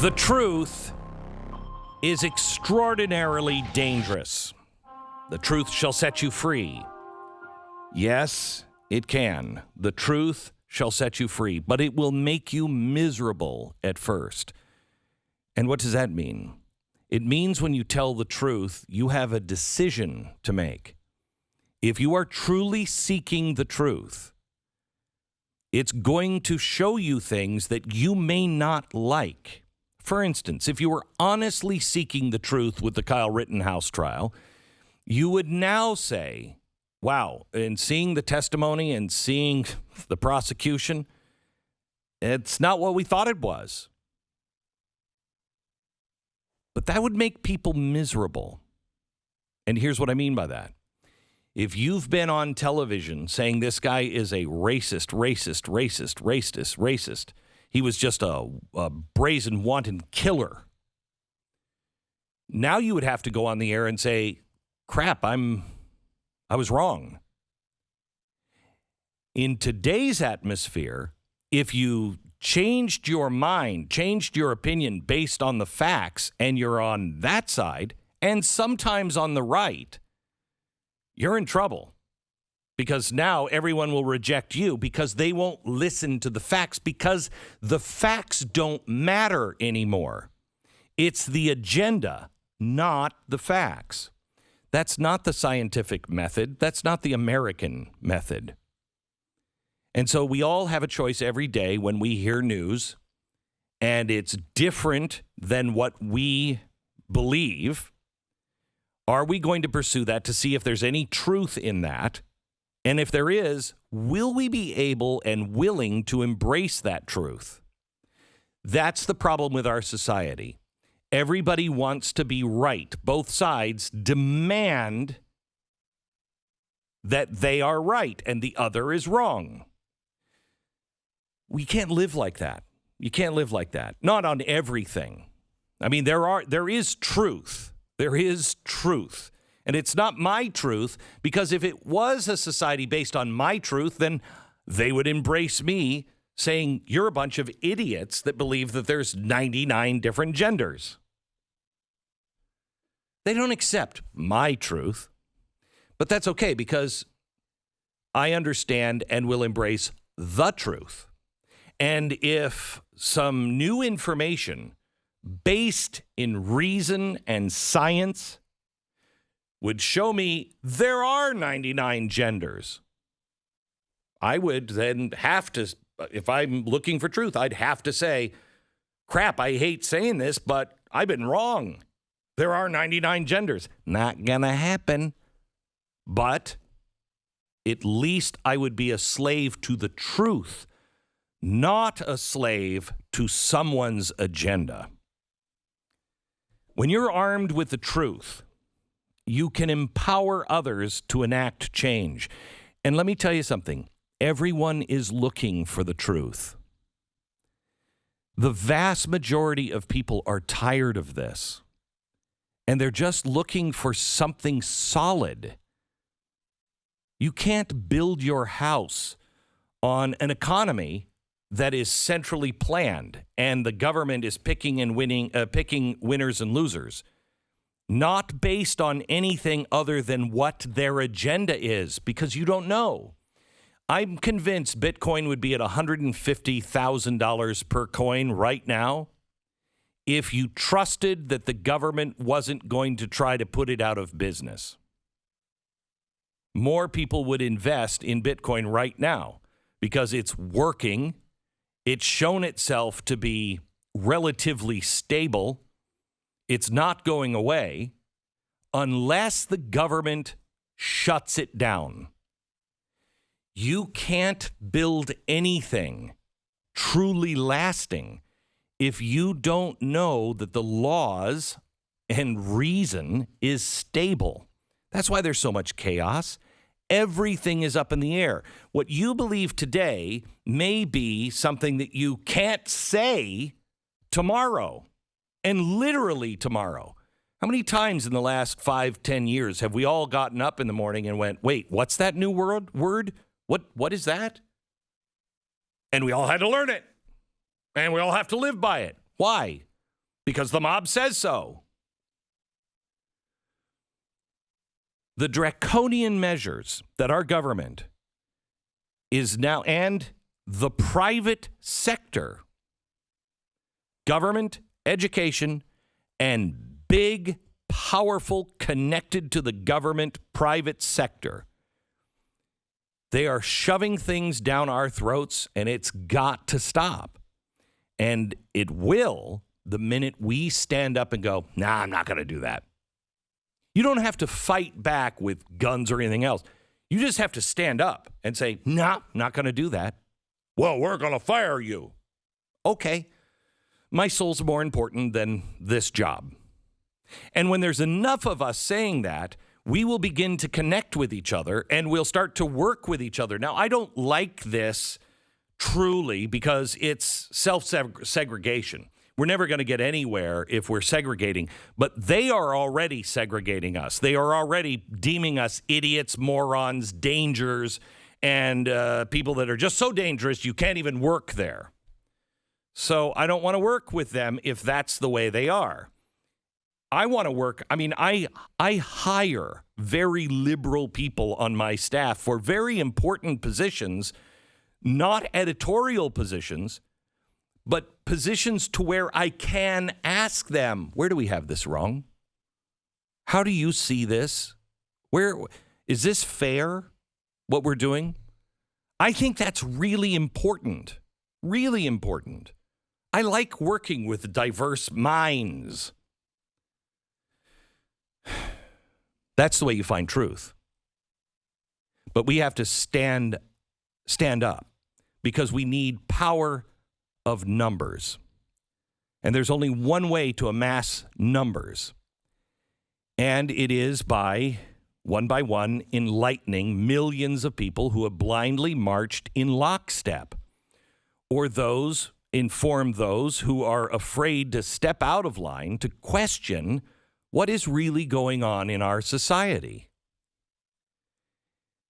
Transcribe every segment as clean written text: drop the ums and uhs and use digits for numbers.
The truth is extraordinarily dangerous. The truth shall set you free. Yes, it can. The truth shall set you free, but it will make you miserable at first. And what does that mean? It means when you tell the truth, you have a decision to make. If you are truly seeking the truth, it's going to show you things that you may not like. For instance, if you were honestly seeking the truth with the Kyle Rittenhouse trial, you would now say, wow, in seeing the testimony and seeing the prosecution, it's not what we thought it was. But that would make people miserable. And here's what I mean by that. If you've been on television saying this guy is a racist, he was just a brazen, wanton killer. Now you would have to go on the air and say, crap, I was wrong. In today's atmosphere, if you changed your mind, changed your opinion based on the facts, and you're on that side, and sometimes on the right, you're in trouble. Because now everyone will reject you because they won't listen to the facts, because the facts don't matter anymore. It's the agenda, not the facts. That's not the scientific method. That's not the American method. And so we all have a choice every day when we hear news, and it's different than what we believe. Are we going to pursue that to see if there's any truth in that? And if there is, will we be able and willing to embrace that truth? That's the problem with our society. Everybody wants to be right. Both sides demand that they are right and the other is wrong. We can't live like that. You can't live like that. Not on everything. I mean, there is truth. There is truth. And it's not my truth, because if it was a society based on my truth, then they would embrace me saying, you're a bunch of idiots that believe that there's 99 different genders. They don't accept my truth, but that's okay, because I understand and will embrace the truth. And if some new information based in reason and science would show me there are 99 genders, I would then have to, if I'm looking for truth, I'd have to say, crap, I hate saying this, but I've been wrong. There are 99 genders. Not gonna happen. But at least I would be a slave to the truth, not a slave to someone's agenda. When you're armed with the truth, you can empower others to enact change. And let me tell you something. Everyone is looking for the truth. The vast majority of people are tired of this. And they're just looking for something solid. You can't build your house on an economy that is centrally planned and the government is picking winners and losers. Not based on anything other than what their agenda is, because you don't know. I'm convinced Bitcoin would be at $150,000 per coin right now if you trusted that the government wasn't going to try to put it out of business. More people would invest in Bitcoin right now because it's working. It's shown itself to be relatively stable. It's not going away unless the government shuts it down. You can't build anything truly lasting if you don't know that the laws and reason is stable. That's why there's so much chaos. Everything is up in the air. What you believe today may be something that you can't say tomorrow. And literally tomorrow. How many times in the last 5-10 years have we all gotten up in the morning and went, wait, what's that new word? What is that? And we all had to learn it. And we all have to live by it. Why? because the mob says so. The draconian measures that our government is now, and the private sector, government, education, and big, powerful, connected to the government private sector, they are shoving things down our throats, and it's got to stop. And it will the minute we stand up and go, nah, I'm not going to do that. You don't have to fight back with guns or anything else. You just have to stand up and say, nah, not going to do that. Well, we're going to fire you. Okay. My soul's more important than this job. And when there's enough of us saying that, we will begin to connect with each other and we'll start to work with each other. Now, I don't like this truly because it's self-segregation. We're never going to get anywhere if we're segregating, but they are already segregating us. They are already deeming us idiots, morons, dangers, and people that are just so dangerous you can't even work there. So I don't want to work with them if that's the way they are. I want to work. I mean, I hire very liberal people on my staff for very important positions, not editorial positions, but positions to where I can ask them, where do we have this wrong? How do you see this? Where is this fair, what we're doing? I think that's really important, really important. I like working with diverse minds. That's the way you find truth. But we have to stand up because we need power of numbers. And there's only one way to amass numbers. And it is by one, enlightening millions of people who have blindly marched in lockstep. Or inform those who are afraid to step out of line to question what is really going on in our society.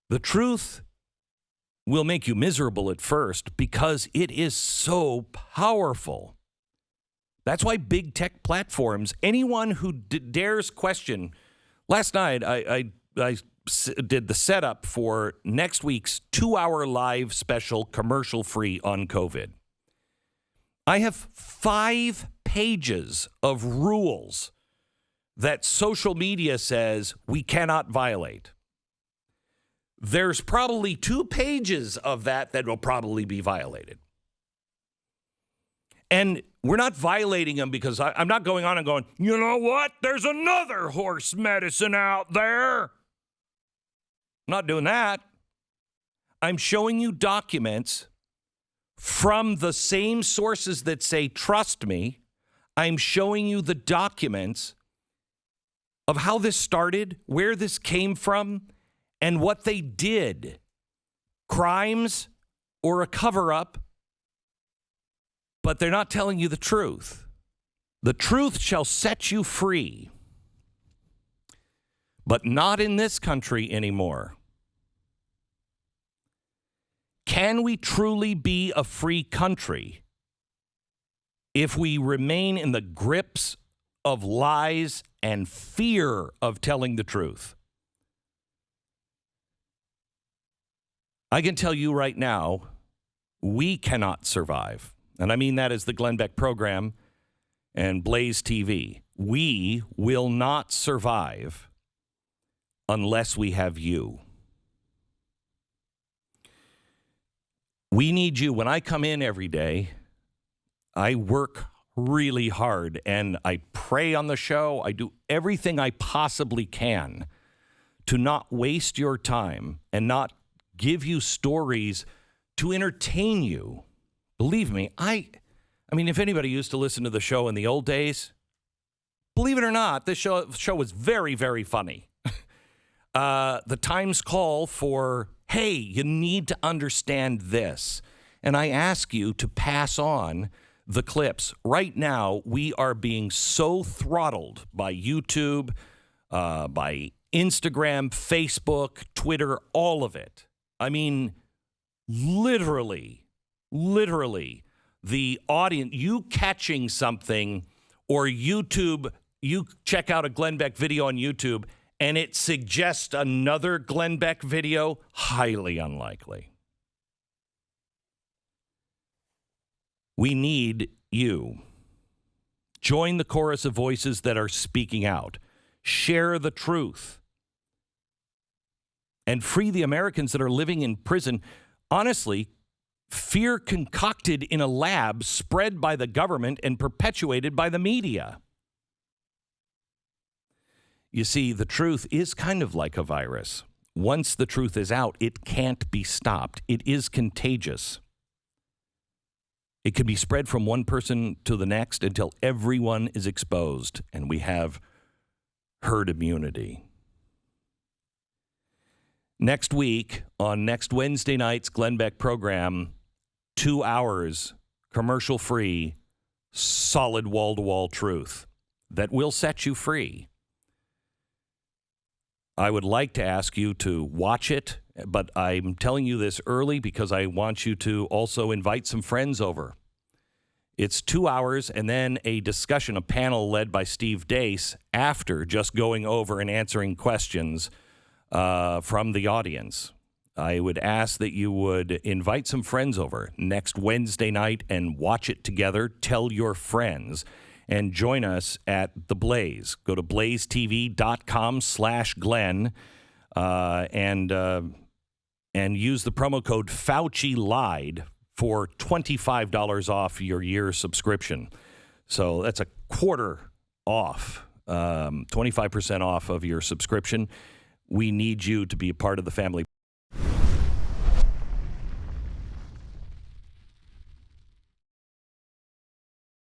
The truth will make you miserable at first because it is so powerful. That's why big tech platforms, anyone who dares question. Last night, I did the setup for next week's 2-hour live special, commercial-free on COVID. I have 5 pages of rules that social media says we cannot violate. There's probably 2 pages of that will probably be violated. And we're not violating them because I'm not going on and going, you know what? There's another horse medicine out there. I'm not doing that. I'm showing you documents from the same sources that say, trust me. I'm showing you the documents of how this started, where this came from, and what they did. Crimes or a cover-up, but they're not telling you the truth. The truth shall set you free, but not in this country anymore. Can we truly be a free country if we remain in the grips of lies and fear of telling the truth? I can tell you right now, we cannot survive. And I mean that as the Glenn Beck program and BlazeTV. We will not survive unless we have you. We need you. When I come in every day, I work really hard and I pray on the show. I do everything I possibly can to not waste your time and not give you stories to entertain you. Believe me, I mean, if anybody used to listen to the show in the old days, believe it or not, this show was very, very funny. The times call for, hey, you need to understand this. And I ask you to pass on the clips. Right now, we are being so throttled by YouTube, by Instagram, Facebook, Twitter, all of it. I mean, literally, the audience, you catching something or YouTube, you check out a Glenn Beck video on YouTube and it suggests another Glenn Beck video, highly unlikely. We need you. Join the chorus of voices that are speaking out. Share the truth. And free the Americans that are living in prison. Honestly, fear concocted in a lab, spread by the government and perpetuated by the media. You see, the truth is kind of like a virus. Once the truth is out, it can't be stopped. It is contagious. It can be spread from one person to the next until everyone is exposed and we have herd immunity. Next week, on next Wednesday night's Glenn Beck program, 2 hours, commercial-free, solid wall-to-wall truth that will set you free. I would like to ask you to watch it, but I'm telling you this early because I want you to also invite some friends over. It's 2 hours and then a discussion, a panel led by Steve Deace after just going over and answering questions from the audience. I would ask that you would invite some friends over next Wednesday night and watch it together. Tell your friends and join us at The Blaze. Go to blazetv.com/Glenn and use the promo code Fauci Lied for $25 off your year subscription. So that's a quarter off, 25% off of your subscription. We need you to be a part of the family.